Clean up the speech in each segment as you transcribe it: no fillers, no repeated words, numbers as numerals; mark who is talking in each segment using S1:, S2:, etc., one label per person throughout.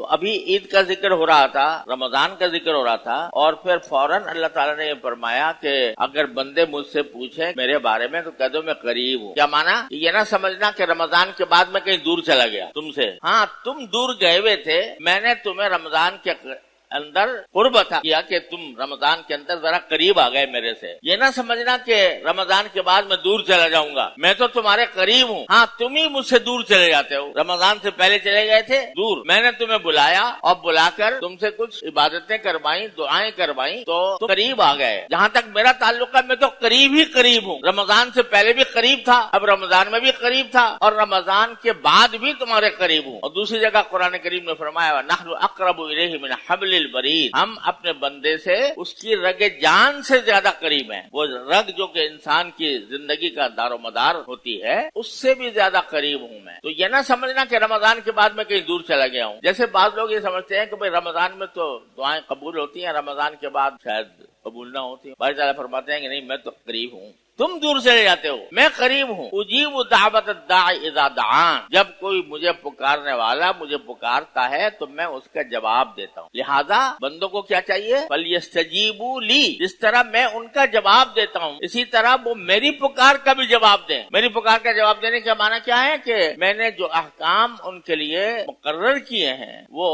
S1: تو ابھی عید کا ذکر ہو رہا تھا، رمضان کا ذکر ہو رہا تھا، اور پھر فوراً اللہ تعالیٰ نے یہ فرمایا کہ اگر بندے مجھ سے پوچھیں میرے بارے میں تو کہہ دو میں قریب ہوں۔ کیا مانا؟ یہ نہ سمجھنا کہ رمضان کے بعد میں کہیں دور چلا گیا تم سے، ہاں تم دور گئے ہوئے تھے، میں نے تمہیں رمضان کے اندر قرب عطا کیا کہ تم رمضان کے اندر ذرا قریب آ گئے میرے سے۔ یہ نہ سمجھنا کہ رمضان کے بعد میں دور چلا جاؤں گا، میں تو تمہارے قریب ہوں، ہاں تم ہی مجھ سے دور چلے جاتے ہو۔ رمضان سے پہلے چلے گئے تھے دور، میں نے تمہیں بلایا اور بلا کر تم سے کچھ عبادتیں کروائیں، دعائیں کروائیں تو تم قریب آ گئے۔ جہاں تک میرا تعلق ہے میں تو قریب ہی قریب ہوں، رمضان سے پہلے بھی قریب تھا، اب رمضان میں بھی قریب تھا، اور رمضان کے بعد بھی تمہارے قریب ہوں۔ اور دوسری جگہ قرآن کریم نے فرمایا نحن اقرب الیہ من حبل الورید، ہم اپنے بندے سے اس کی رگ جان سے زیادہ قریب ہیں۔ وہ رگ جو کہ انسان کی زندگی کا دار و مدار ہوتی ہے اس سے بھی زیادہ قریب ہوں میں۔ تو یہ نہ سمجھنا کہ رمضان کے بعد میں کہیں دور چلا گیا ہوں۔ جیسے بعض لوگ یہ سمجھتے ہیں کہ بھئی رمضان میں تو دعائیں قبول ہوتی ہیں، رمضان کے بعد شاید قبول نہ ہوتی ہیں۔ بھائی تعالیٰ فرماتے ہیں کہ نہیں، میں تو قریب ہوں، تم دور چلے جاتے ہو، میں قریب ہوں۔ اجیب دعوت الداعی اذا دعان، جب کوئی مجھے پکارنے والا مجھے پکارتا ہے تو میں اس کا جواب دیتا ہوں۔ لہذا بندوں کو کیا چاہیے؟ فَلْيَسْتَجِيبُوا لِي، جس طرح میں ان کا جواب دیتا ہوں اسی طرح وہ میری پکار کا بھی جواب دیں۔ میری پکار کا جواب دینے کا معنی کیا ہے؟ کہ میں نے جو احکام ان کے لیے مقرر کیے ہیں وہ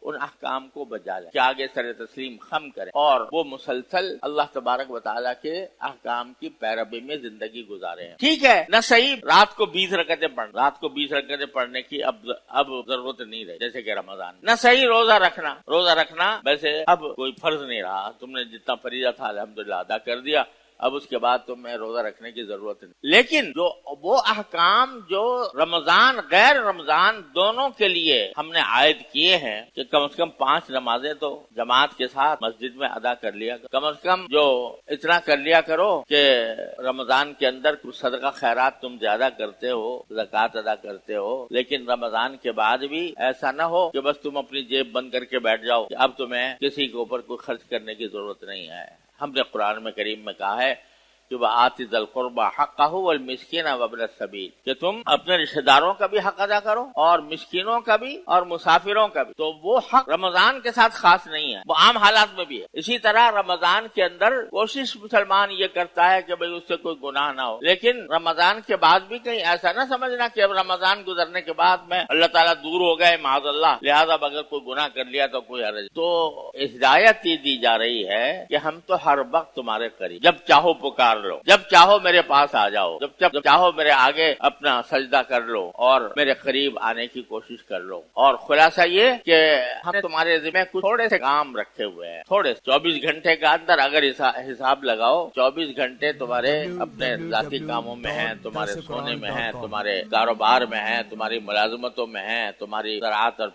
S1: ان احکام کو بجا لیں، کہ آگے سر تسلیم خم کریں اور وہ مسلسل اللہ تبارک و تعالیٰ کے احکام کی پیروی میں زندگی گزارے ہیں۔ ٹھیک ہے نہ صحیح رات کو 20 رکعتیں پڑھ، رات کو 20 رکعتیں پڑھنے کی اب ضرورت نہیں رہی، جیسے کہ رمضان۔ نہ صحیح روزہ رکھنا ویسے اب کوئی فرض نہیں رہا، تم نے جتنا فریضہ تھا الحمدللہ ادا کر دیا، اب اس کے بعد تمہیں روزہ رکھنے کی ضرورت نہیں۔ لیکن جو وہ احکام جو رمضان غیر رمضان دونوں کے لیے ہم نے عائد کیے ہیں کہ کم از کم 5 نمازیں تو جماعت کے ساتھ مسجد میں ادا کر لیا کرو، کم از کم جو اتنا کر لیا کرو کہ رمضان کے اندر کچھ صدقہ خیرات تم زیادہ کرتے ہو، زکوٰۃ ادا کرتے ہو، لیکن رمضان کے بعد بھی ایسا نہ ہو کہ بس تم اپنی جیب بند کر کے بیٹھ جاؤ کہ اب تمہیں کسی کے اوپر کوئی خرچ کرنے کی ضرورت نہیں ہے۔ ہم نے قرآن میں کریم میں کہا ہے کہ وَآتِ ذِی الْقُرْبَىٰ حَقَّهُ وَالْمِسْكِينَ وَابْنَ السَّبِيلِ، کہ تم اپنے رشتہ داروں کا بھی حق ادا کرو اور مسکینوں کا بھی اور مسافروں کا بھی۔ تو وہ حق رمضان کے ساتھ خاص نہیں ہے، وہ عام حالات میں بھی ہے۔ اسی طرح رمضان کے اندر کوشش مسلمان یہ کرتا ہے کہ بھئی اس سے کوئی گناہ نہ ہو، لیکن رمضان کے بعد بھی کہیں ایسا نہ سمجھنا کہ اب رمضان گزرنے کے بعد میں اللہ تعالیٰ دور ہو گئے معاذ اللہ، لہذا اگر کوئی گناہ کر لیا تو کوئی حرج۔ تو ہدایت یہ دی جا رہی ہے کہ ہم تو ہر وقت تمہارے قریب، جب چاہو پکار لو، جب چاہو میرے پاس آ جاؤ، جب چاہو میرے آگے اپنا سجدہ کر لو اور میرے قریب آنے کی کوشش کر لو۔ اور خلاصہ یہ کہ ہم نے تمہارے ذمہ کچھ تھوڑے سے کام رکھے ہوئے ہیں، تھوڑے 24 گھنٹے کے اندر اگر حساب لگاؤ 24 گھنٹے تمہارے اپنے ذاتی کاموں میں ہیں، تمہارے سونے میں ہیں، تمہارے کاروبار میں ہیں، تمہاری ملازمتوں میں ہیں، تمہاری زراعت اور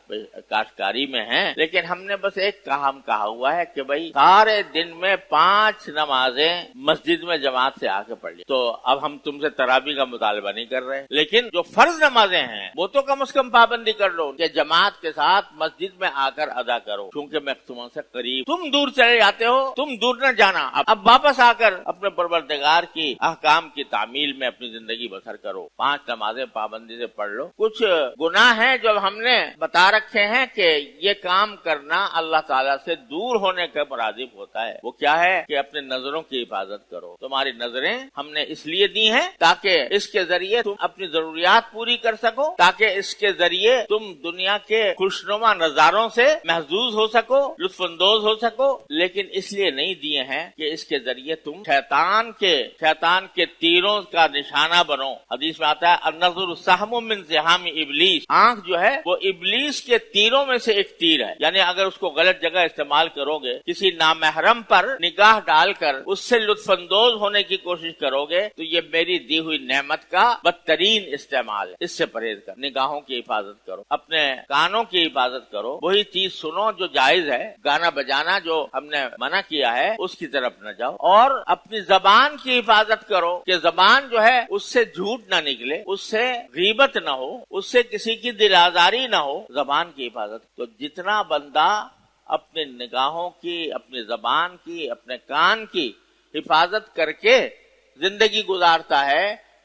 S1: کاشتکاری میں ہیں، لیکن ہم نے بس ایک کام کہا ہوا ہے کہ بھئی سارے دن میں 5 نمازیں مسجد میں جماعت سے آ کے پڑھ لی۔ تو اب ہم تم سے تراویح کا مطالبہ نہیں کر رہے، لیکن جو فرض نمازیں ہیں وہ تو کم از کم پابندی کر لو کہ جماعت کے ساتھ مسجد میں آ کر ادا کرو، کیونکہ میں تم سے قریب، تم دور چلے جاتے ہو، تم دور نہ جانا، اب واپس آ کر اپنے پروردگار کی احکام کی تعمیل میں اپنی زندگی بسر کرو، 5 نمازیں پابندی سے پڑھ لو۔ کچھ گناہ ہیں جو ہم نے بتا رکھے ہیں کہ یہ کام کرنا اللہ تعالیٰ سے دور ہونے کا مرادف ہوتا ہے، وہ کیا ہے کہ اپنے نظروں کی حفاظت کرو۔ تمہاری نظریں ہم نے اس لیے دی ہیں تاکہ اس کے ذریعے تم اپنی ضروریات پوری کر سکو، تاکہ اس کے ذریعے تم دنیا کے خوشنما نظاروں سے محظوظ ہو سکو، لطف اندوز ہو سکو، لیکن اس لیے نہیں دیے ہیں کہ اس کے ذریعے تم شیطان کے تیروں کا نشانہ بنو۔ حدیث میں آتا ہے النظر سہم من سہام ابلیس، آنکھ جو ہے وہ ابلیس کے تیروں میں سے ایک تیر ہے، یعنی اگر اس کو غلط جگہ استعمال کرو گے، کسی نامحرم پر نگاہ ڈال کر اس سے لطف اندوز ہونے کی کوشش کرو گے تو یہ میری دی ہوئی نعمت کا بدترین استعمال ہے، اس سے پرہیز کر، نگاہوں کی حفاظت کرو، اپنے کانوں کی حفاظت کرو، وہی چیز سنو جو جائز ہے، گانا بجانا جو ہم نے منع کیا ہے اس کی طرف نہ جاؤ، اور اپنی زبان کی حفاظت کرو کہ زبان جو ہے اس سے جھوٹ نہ نکلے، اس سے غیبت نہ ہو، اس سے کسی کی دل آزاری نہ ہو، زبان کی حفاظت۔ تو جتنا بندہ اپنے نگاہوں کی، اپنی زبان کی، اپنے کان کی حفاظت کر کے زندگی گزارتا ہے،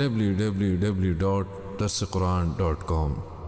S2: www.darsequran.com